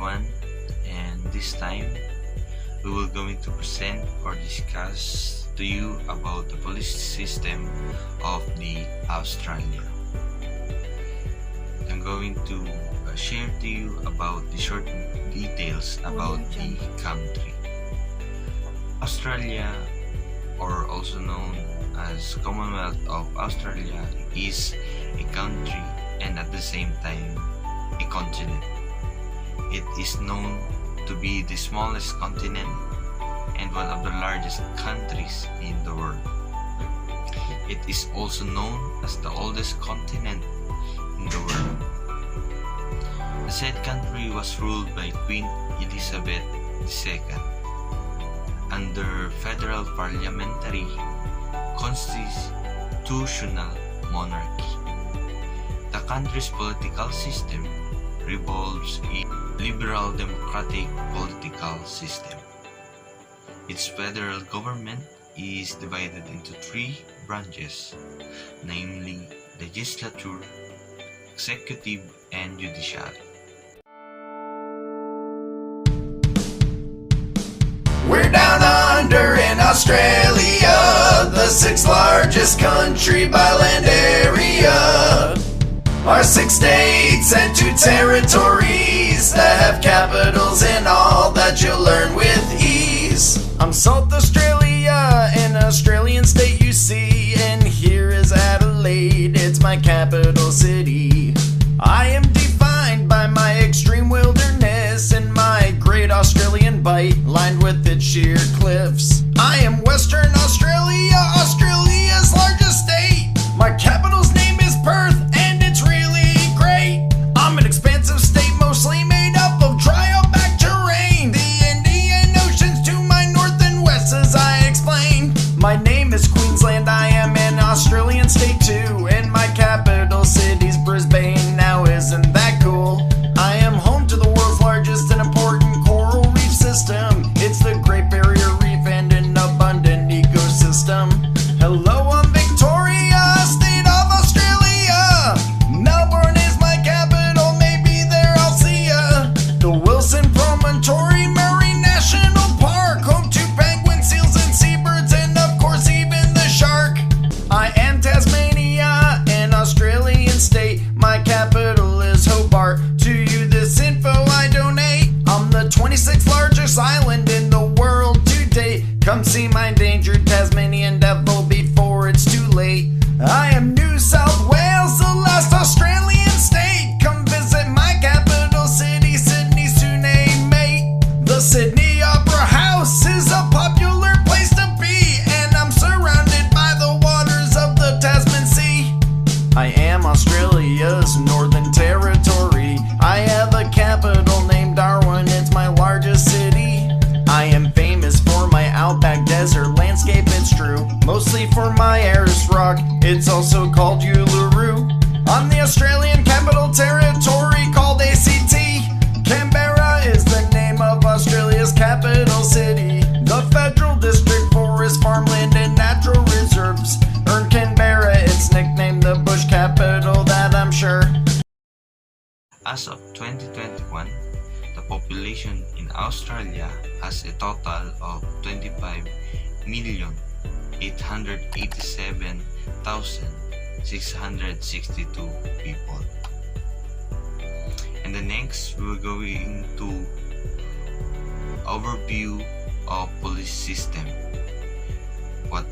everyone, and this time we will going to present or discuss to you about the police system of the Australia. I'm going to share to you about the short details about the country. Australia, or also known as Commonwealth of Australia, is a country and at the same time a continent. It is known to be the smallest continent and one of the largest countries in the world. It is also known as the oldest continent in the world. The said country was ruled by Queen Elizabeth II under federal parliamentary constitutional monarchy. The country's political system revolves in liberal democratic political system. Its federal government is divided into three branches, namely legislature, executive, and judiciary. We're down under in Australia, the sixth largest country by land area. Our 6 states and 2 territories that have capitals and all that you'll learn with ease. I'm South Australia, an Australian state you see, and here is Adelaide, it's my capital city. I am defined by my extreme wilderness and my great Australian bite lined with its sheer cliffs. I am Western Australia, Australia's largest state. My capital's name is Perth, and it's really great. I'm an expansive state mostly made up of dry outback terrain. The Indian Ocean's to my north and west, as I explained. My name is Queensland, I am an Australian state too, and my capital city's Brisbane. Now isn't that cool? I am home to the world's largest and important coral reef system. It's the Great Barrier Reef and an abundant ecosystem. Hello, I'm Victoria, state of Australia. Melbourne is my capital, maybe there I'll see ya. The Wilson Promontory Marine National Park, home to penguins, seals, and seabirds, and of course even the shark. I am Tasmania, an Australian state. My capital is Hobart. To you this info I donate. I'm the 26th largest island in the world to date. Come see my endangered Tasmanian devil before it's too late. I am New South Wales, the last Australian state. Come visit my capital city, Sydney, to name mate. The Sydney Opera House is a popular place to be, and I'm surrounded by the waters of the Tasman Sea. I am Australia's Northern Territory. I have a capital named Darwin, it's my largest city. I am famous for my outback desert landscape, it's true. Mostly for my Ayers Rock, it's also called Uluru. I'm the Australian Capital Territory called ACT. Canberra is the name of Australia's capital city. The Federal District Forest, Farmland, and Natural Reserves earned Canberra its nickname, the Bush Capital, that I'm sure. As of 2021, the population in Australia has a total of 25,887,662 people. And the next, we're going to overview of police system. What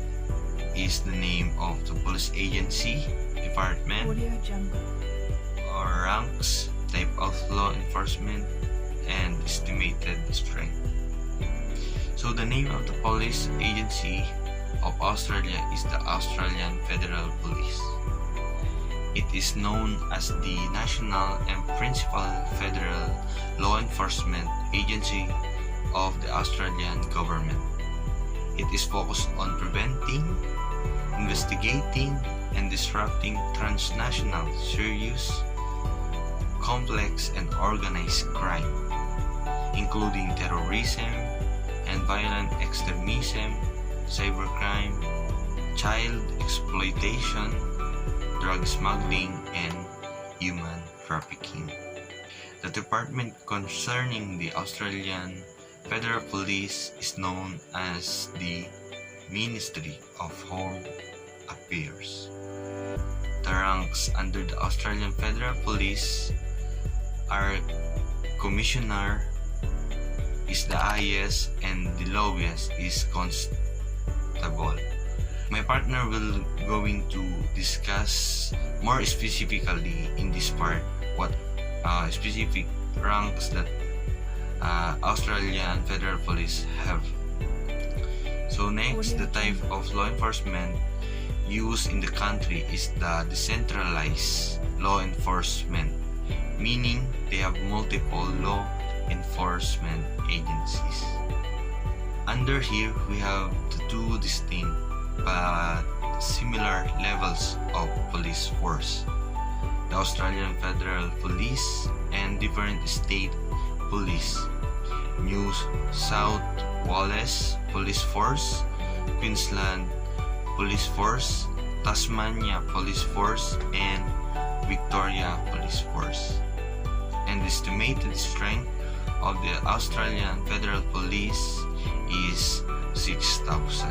is the name of the police agency, department, or ranks, type of law enforcement, and estimated strength. So the name of the police agency of Australia is the Australian Federal Police. It is known as the national and principal federal law enforcement agency of the Australian government. It is focused on preventing, investigating, and disrupting transnational, serious, complex, and organized crime, including terrorism and violent extremism, cybercrime, child exploitation, drug smuggling, and human trafficking. The department concerning the Australian Federal Police is known as the Ministry of Home Affairs. The ranks under the Australian Federal Police are Commissioner is the highest and the lowest is Constable. My partner will going to discuss more specifically in this part what specific ranks that Australian Federal Police have. So next, the type of law enforcement used in the country is the decentralized law enforcement, meaning they have multiple law enforcement agencies. Under here, we have the two distinct but similar levels of police force: the Australian Federal Police and different state police. New South Wales Police Force, Queensland Police Force, Tasmania Police Force, and Victoria Police Force. And the estimated strength of the Australian Federal Police is 6,000.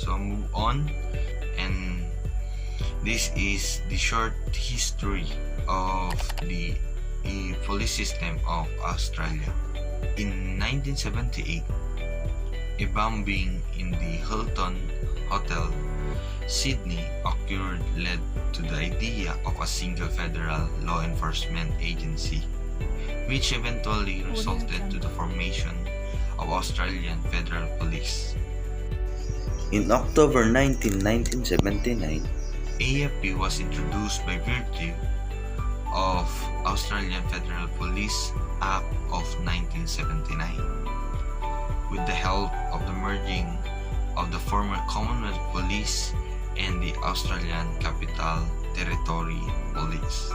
Move on, and this is the short history of the police system of Australia. In 1978, a bombing in the Hilton Hotel, Sydney occurred, led to the idea of a single federal law enforcement agency, which eventually resulted to the formation of Australian Federal Police. In October 1979, AFP was introduced by virtue of Australian Federal Police Act of 1979, with the help of the merging of the former Commonwealth Police and the Australian Capital Territory Police.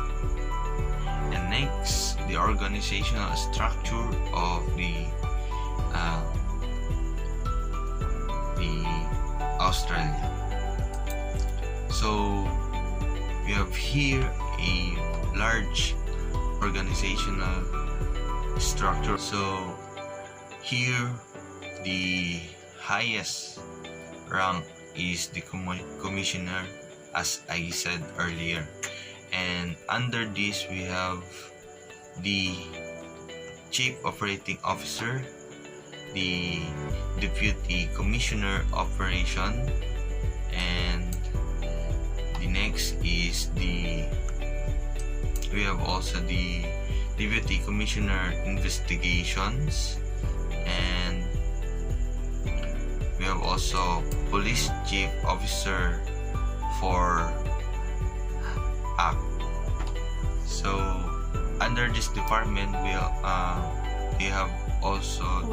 And next, the organizational structure of the Australia. So we have here a large organizational structure. So here the highest rank is the commissioner, as I said earlier, and under this we have the chief operating officer, the deputy commissioner operation, and the next is we have also the deputy commissioner investigations, and we have also police chief officer for act. So under this department we have also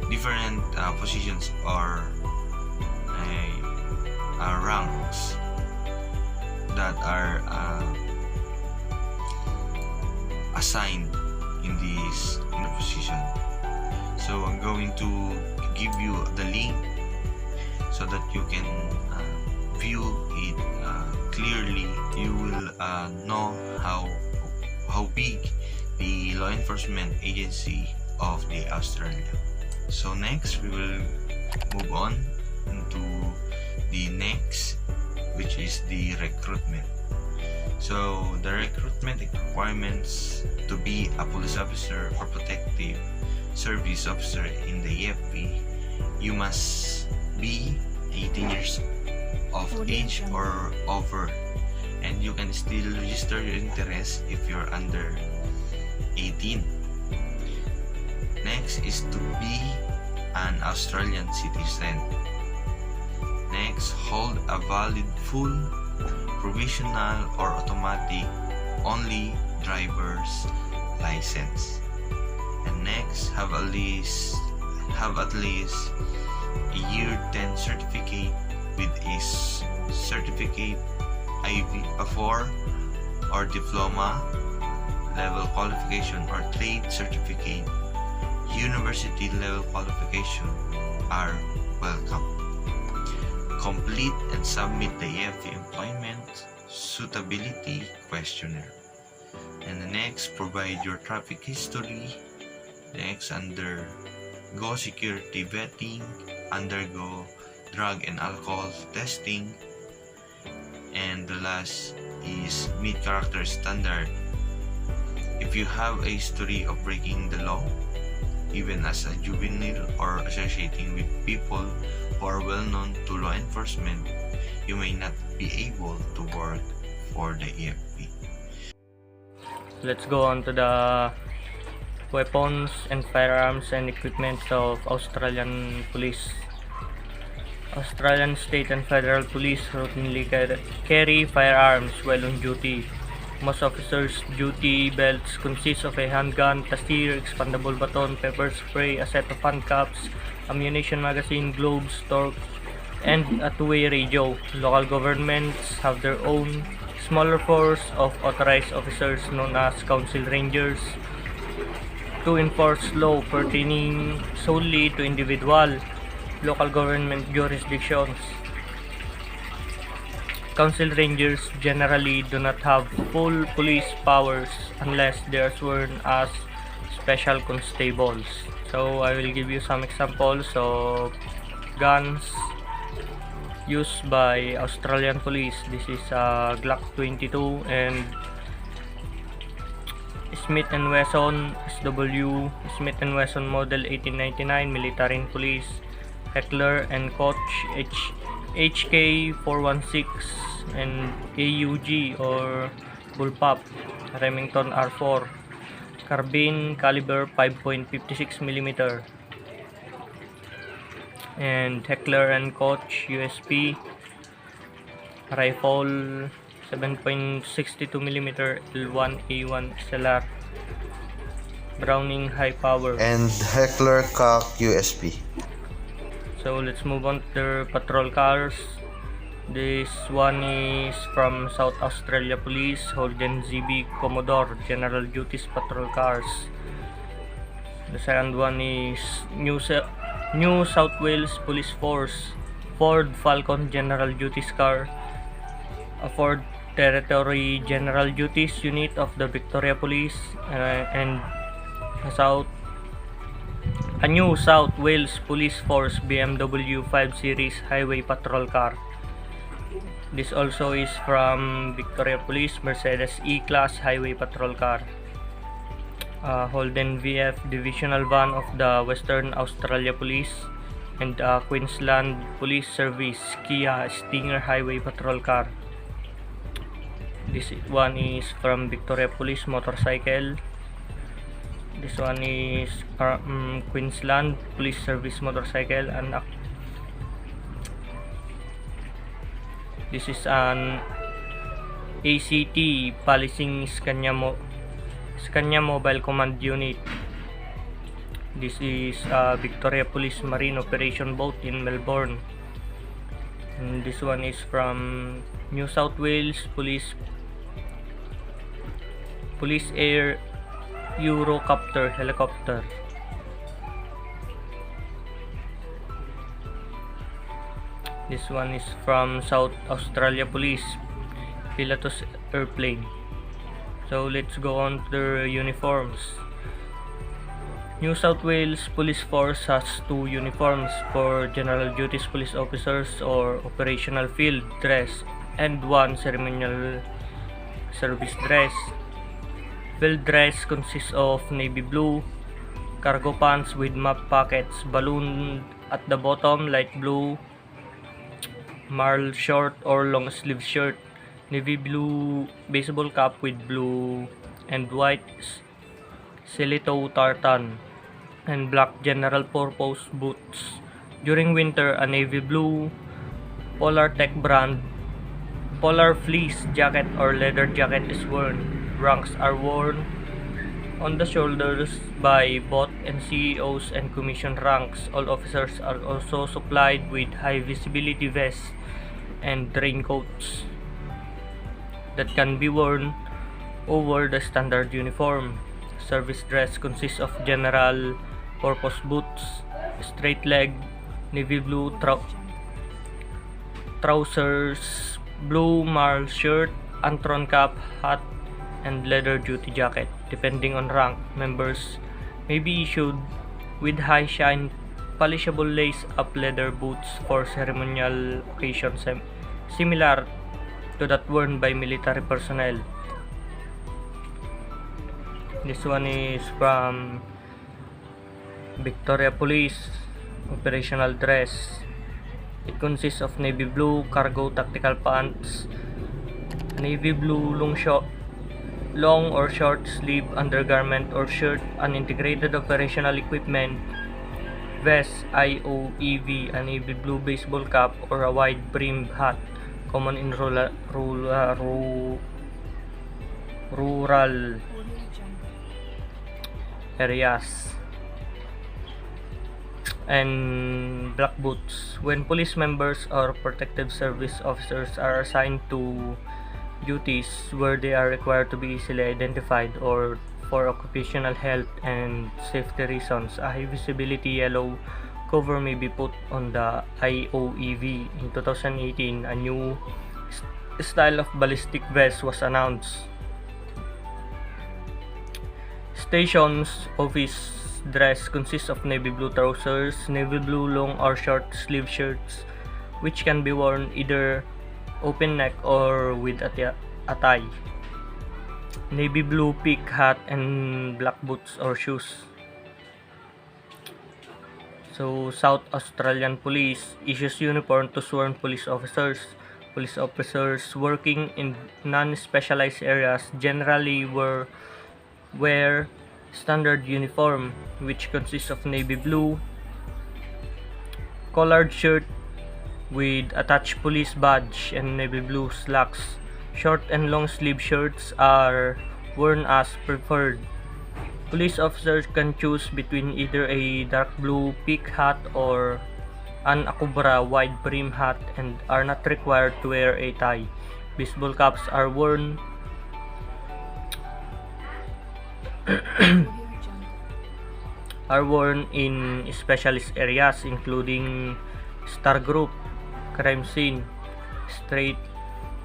different positions or ranks that are assigned in the position. So I'm going to give you the link so that you can view it clearly. You will know how big the law enforcement agency of the Australia. So next we will move on into the next, which is the recruitment. So the recruitment requirements to be a police officer or protective service officer in the EFP, you must be 18 years of age or over, and you can still register your interest if you're under 18. Next is to be an Australian citizen. Next, hold a valid full, provisional or automatic only driver's license. And next, have at least a year 10 certificate with a certificate IV4 or diploma level qualification or trade certificate, university level qualification are welcome. Complete and submit the EFP employment suitability questionnaire. And the next, provide your traffic history. Next, undergo security vetting, undergo drug and alcohol testing, and the last is meet character standard. If you have a history of breaking the law, even as a juvenile or associating with people who are well known to law enforcement, you may not be able to work for the EFP. Let's go on to the weapons and firearms and equipment of Australian police. Australian state and federal police routinely carry firearms while on duty. Most officers' duty belts consist of a handgun, tasir, expandable baton, pepper spray, a set of handcuffs, ammunition magazine, gloves, torch, and a two-way radio. Local governments have their own smaller force of authorized officers known as council rangers to enforce law pertaining solely to individual local government jurisdictions. Council rangers generally do not have full police powers unless they are sworn as special constables. So I will give you some examples of guns used by Australian police. This is a Glock 22 and Smith & Wesson SW Smith & Wesson Model 1899 military and police, Heckler & Koch HK416 and AUG or Bullpup, Remington R4, carbine caliber 5.56 mm, and Heckler & Koch USP rifle 7.62 mm L1A1 SLR, Browning high power, and Heckler Koch USP. So let's move on to their patrol cars. This one is from South Australia Police, Holden ZB Commodore General Duties Patrol Cars. The second one is New South Wales Police Force, Ford Falcon General Duties Car, a Ford Territory General Duties Unit of the Victoria Police, and a New South Wales Police Force BMW 5 Series Highway Patrol Car. This also is from Victoria Police, Mercedes E-Class Highway Patrol Car. Holden VF Divisional Van of the Western Australia Police, and Queensland Police Service Kia Stinger Highway Patrol Car. This one is from Victoria Police Motorcycle. This one is Queensland Police Service Motorcycle, and this is an ACT Policing Scania Mobile Command Unit. This is Victoria Police Marine Operation Boat in Melbourne. And this one is from New South Wales Police Air Eurocopter helicopter. This one is from South Australia Police Pilatus airplane. So let's go on to their uniforms. New South Wales Police Force has 2 uniforms for general duties police officers or operational field dress and 1 ceremonial service dress. Field dress consists of navy blue, cargo pants with map pockets ballooned at the bottom, light blue marl short or long sleeve shirt, navy blue baseball cap with blue and white stiletto tartan, and black general purpose boots. During winter, a navy blue Polar Tech brand polar fleece jacket or leather jacket is worn. Ranks are worn on the shoulders by both NCOs and commission ranks. All officers are also supplied with high visibility vests and raincoats that can be worn over the standard uniform. Service dress consists of general purpose boots, straight leg, navy blue trousers, blue marl shirt, antron cap, hat, and leather duty jacket. Depending on rank, members may be issued with high shine polishable lace-up leather boots for ceremonial occasions similar to that worn by military personnel. This one is from Victoria Police operational dress. It consists of navy blue cargo tactical pants, navy blue long or short sleeve undergarment or shirt, an integrated operational equipment, vest, IOEV, a navy blue baseball cap or a wide brimmed hat, common in rural areas, and black boots. When police members or protective service officers are assigned to duties where they are required to be easily identified or for occupational health and safety reasons, a high visibility yellow cover may be put on the IOEV. In 2018, a new style of ballistic vest was announced. Station's office dress consists of navy blue trousers, navy blue long or short sleeve shirts, which can be worn either open neck or with a tie, navy blue peak hat, and black boots or shoes. So, South Australian Police issues uniform to sworn police officers. Police officers working in non-specialized areas generally wear standard uniform, which consists of navy blue collared shirt with attached police badge and navy blue slacks. Short and long sleeve shirts are worn as preferred. Police officers can choose between either a dark blue peak hat or an akubra wide brim hat and are not required to wear a tie. Baseball caps are worn in specialist areas including star group, crime scene, street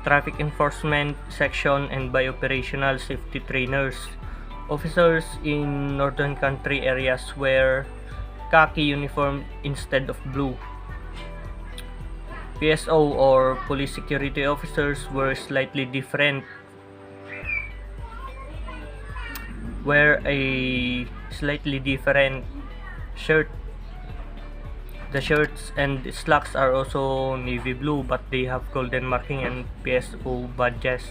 traffic enforcement section, and by operational safety trainers. Officers in northern country areas wear khaki uniform instead of blue. PSO or police security officers wear a slightly different shirt. The shirts and slacks are also navy blue, but they have golden marking and PSO badges.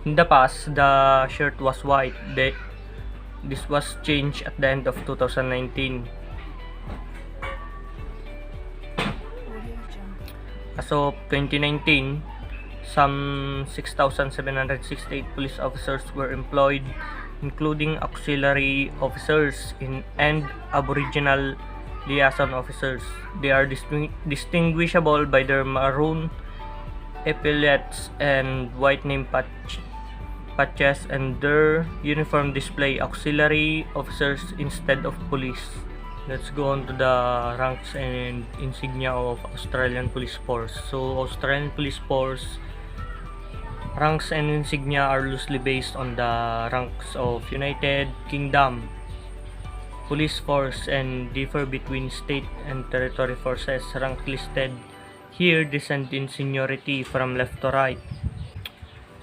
In the past, the shirt was white. This was changed at the end of 2019. As of 2019, some 6,768 police officers were employed, including auxiliary officers and Aboriginal liaison officers. They are distinguishable by their maroon epaulets and white name patches, and their uniform display auxiliary officers instead of police. Let's go on to the ranks and insignia of Australian Police Force. So, Australian Police Force Ranks and insignia are loosely based on the ranks of United Kingdom police force and differ between state and territory forces. Rank listed here descend in seniority from left to right.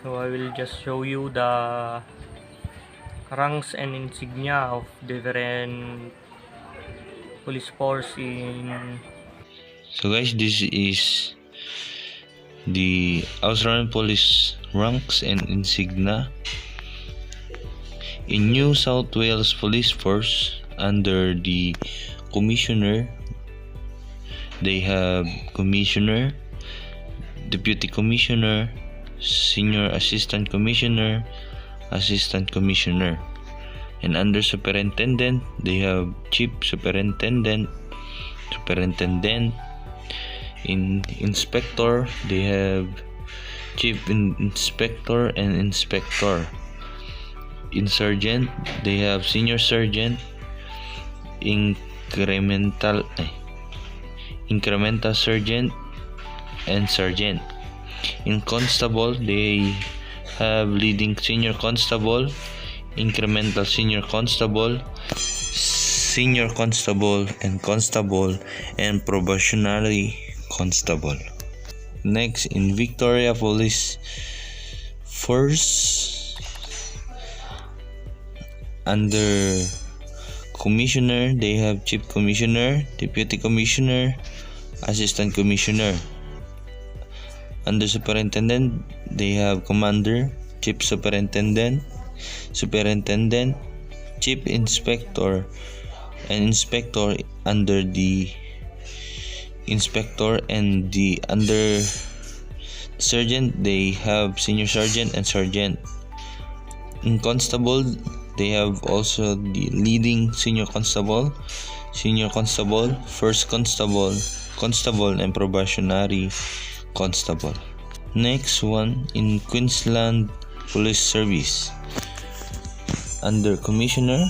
So I will just show you the ranks and insignia of different police force in. So guys, this is the Australian police ranks and insignia. In New South Wales Police Force, under the Commissioner, they have Commissioner, Deputy Commissioner, Senior Assistant Commissioner, Assistant Commissioner. And under Superintendent, they have Chief Superintendent, Superintendent. In Inspector, they have Chief Inspector and Inspector. In Sergeant, they have Senior Sergeant, Incremental Sergeant, and Sergeant. In Constable, they have Leading Senior Constable, Incremental Senior Constable, Senior Constable, and Constable, and Probationary Constable. Next, in Victoria Police Force, under Commissioner, they have Chief Commissioner, Deputy Commissioner, Assistant Commissioner. Under Superintendent, they have Commander, Chief Superintendent, Superintendent, Chief Inspector, and Inspector. Under the Inspector and the under Sergeant, they have Senior Sergeant and Sergeant. In Constable, they have also the Leading Senior Constable, Senior Constable, First Constable, Constable, and Probationary Constable. Next one, in Queensland Police Service, under Commissioner,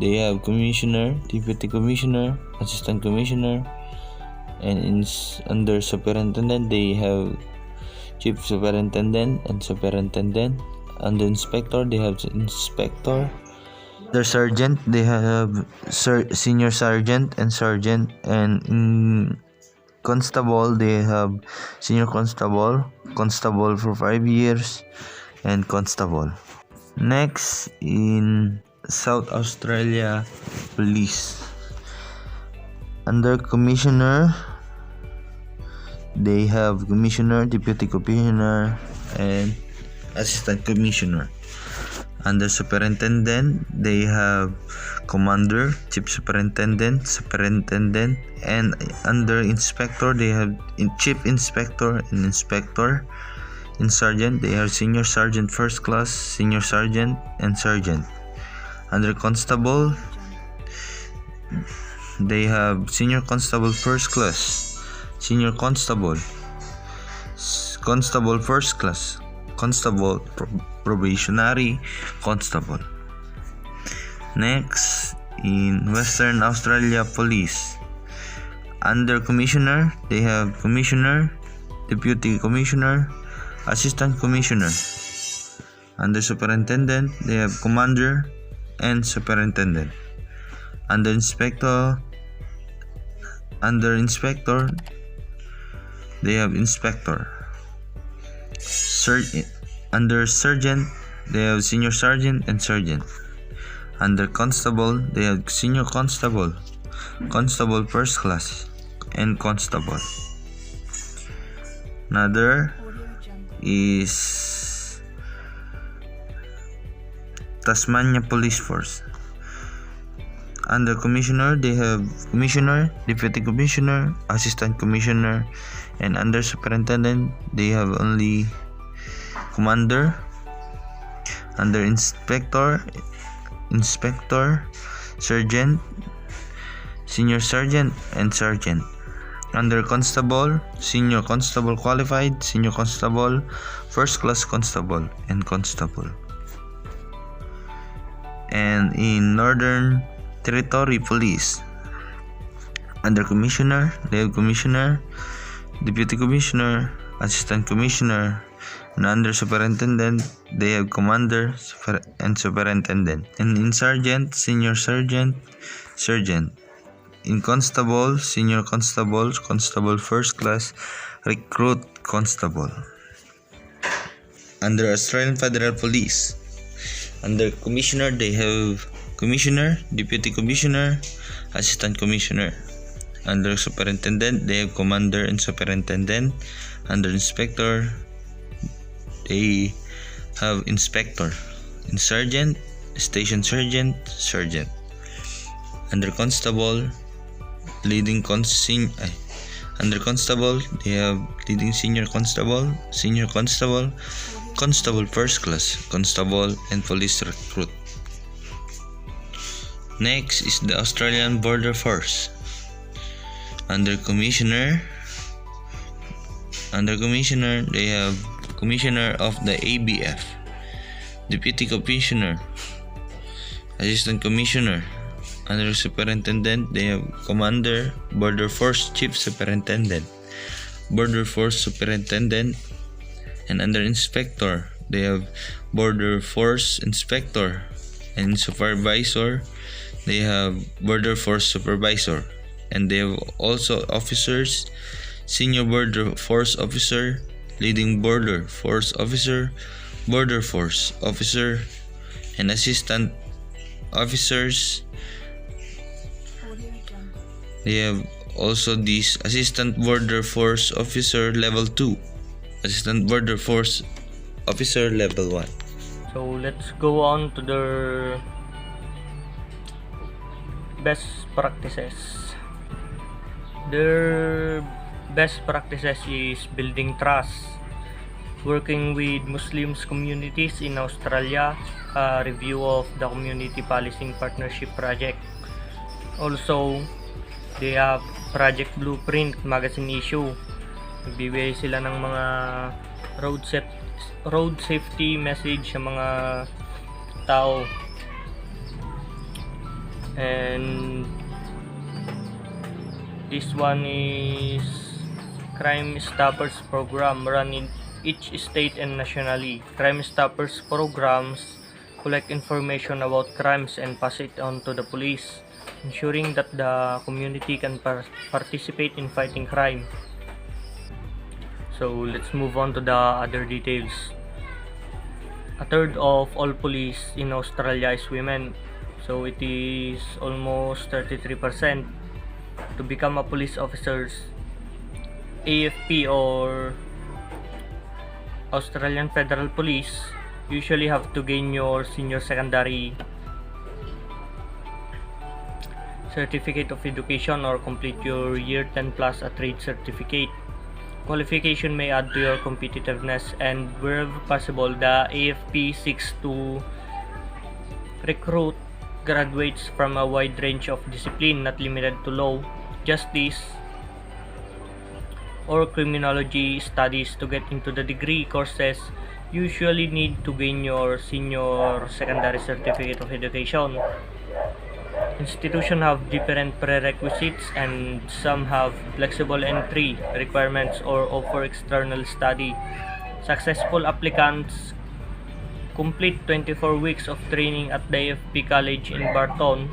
they have Commissioner, Deputy Commissioner, Assistant Commissioner, and under Superintendent, they have Chief Superintendent and Superintendent. Under Inspector, they have Inspector. Under Sergeant, they have Senior Sergeant and Sergeant. And in Constable, they have Senior Constable, Constable for 5 years, and Constable. Next, in South Australia Police, under Commissioner, they have Commissioner, Deputy Commissioner, and Assistant Commissioner. Under Superintendent, they have Commander, Chief Superintendent, Superintendent, and under Inspector, they have Chief Inspector and Inspector. In Sergeant, they have Senior Sergeant First Class, Senior Sergeant, and Sergeant. Under Constable, they have Senior Constable First Class, Senior Constable, Constable First Class, Constable, Probationary Constable. Next, in Western Australia Police, under Commissioner, they have Commissioner, Deputy Commissioner, Assistant Commissioner. Under Superintendent, they have Commander and Superintendent. Under Inspector, they have Inspector. Under Sergeant, they have Senior Sergeant and Sergeant. Under Constable, they have Senior Constable, Constable First Class, and Constable. Another is Tasmania Police Force. Under Commissioner, they have Commissioner, Deputy Commissioner, Assistant Commissioner, and under Superintendent, they have only Commander. Under Inspector, Sergeant, Senior Sergeant, and Sergeant. Under Constable, Senior Constable Qualified, Senior Constable, First Class Constable, and Constable. And in Northern Territory Police, under Commissioner, they have Commissioner, Deputy Commissioner, assistant commissioner, and under superintendent, they have commander and superintendent. And in sergeant, senior sergeant, sergeant. In constable, senior constable, constable first class, recruit constable. Under Australian Federal Police, under commissioner, they have commissioner, deputy commissioner, assistant commissioner. Under superintendent, they have commander and superintendent. Under inspector, they have inspector. In sergeant, station sergeant, sergeant. Under constable, under constable, they have leading senior constable, constable first class, constable, and police recruit. Next is the Australian Border Force. Under commissioner, they have commissioner of the ABF, deputy commissioner, assistant commissioner. Under superintendent, they have commander, border force chief superintendent, border force superintendent. And under inspector, they have border force inspector. And supervisor, they have border force supervisor. And they have also officers, senior border force officer, leading border force officer, border force officer, and assistant officers. They have also this assistant border force officer level 2, assistant border force officer level 1. So let's go on to the best practices. Their best practices is building trust, working with Muslims communities in Australia, a review of the community policing partnership project. Also, they have project blueprint, magazine issue. Nagbibigay sila ng mga road safety message sa mga tao. And this one is Crime Stoppers program run in each state and nationally. Crime Stoppers programs collect information about crimes and pass it on to the police, ensuring that the community can participate in fighting crime. So let's move on to the other details. A third of all police in Australia is women, so it is almost 33%. To become a police officer, AFP or Australian Federal Police usually have to gain your senior secondary certificate of education or complete your year 10 plus a trade certificate. Qualification may add to your competitiveness, and wherever possible, the AFP seeks to recruit graduates from a wide range of discipline, not limited to law, justice, or criminology studies. To get into the degree courses, you usually need to gain your senior secondary certificate of education. Institutions have different prerequisites, and some have flexible entry requirements or offer external study. Successful applicants complete 24 weeks of training at the AFP College in Barton.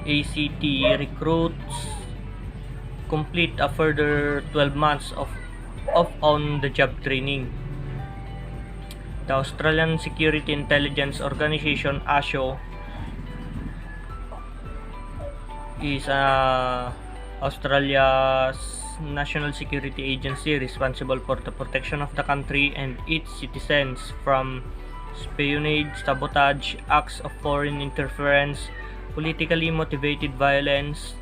ACT recruits complete a further 12 months of on-the-job training. The Australian Security Intelligence Organization, ASIO, is Australia's national security agency responsible for the protection of the country and its citizens from espionage, sabotage, acts of foreign interference, politically motivated violence,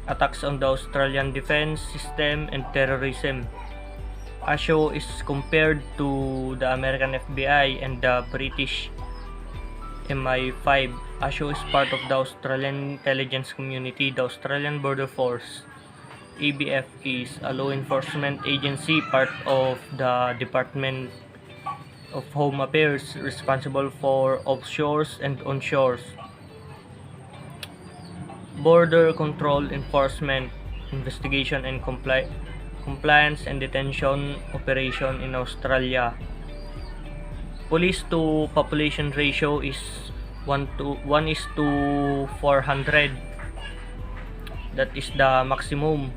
attacks on the Australian defense system, and terrorism. ASIO is compared to the American FBI and the British MI5. ASIO is part of the Australian intelligence community. The Australian Border Force, ABF, is a law enforcement agency, part of the Department of Home Affairs, responsible for offshores and onshores. Border control, enforcement, investigation, and compliance and detention operation in Australia. Police to population ratio is 1:400. That is the maximum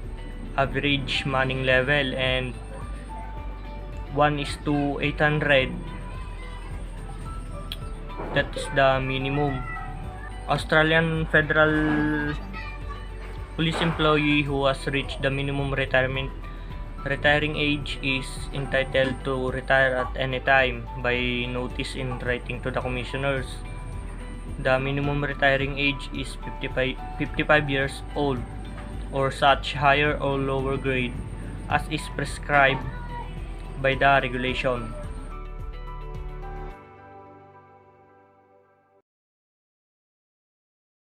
average manning level, and 1:800. That is the minimum. Australian federal police employee who has reached the minimum retiring age is entitled to retire at any time by notice in writing to the commissioners. The minimum retiring age is 55 years old or such higher or lower grade as is prescribed by the regulation.